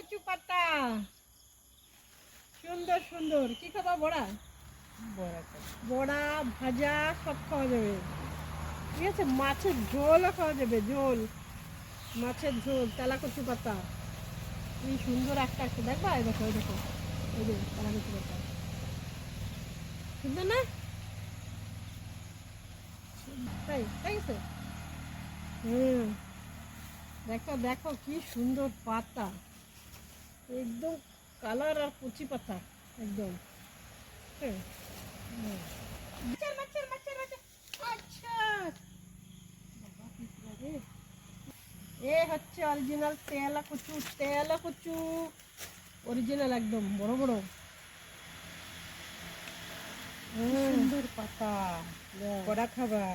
কচু পাতা, সুন্দর সুন্দর। কি খাবা? বড়া, বড়া ভাজা সব খাওয়া যাবে। ঠিক আছে, মাছের ঝোলও খাওয়া যাবে, ঝোল, মাছের ঝোল, তেলা কচু পাতা। কি সুন্দর একটা একটা, দেখবা? এই দেখো, এই দেখো, এই যে তেলা কচু পাতা, সুন্দর না? তাই তাই আছে। হুম, দেখো দেখো কি সুন্দর পাতা, একদম কালার আর কচি পাতা একদম। হ্যাঁ, হুম। মাছের মাছের মাছের মাছের, আচ্ছা, বাবা কি লাগে। এ হচ্ছে অরিজিনাল তেলা কচু, তেলা কচু অরিজিনাল একদম বড় বড়। সুন্দর পাতা, দেখ। কড়া খাবা।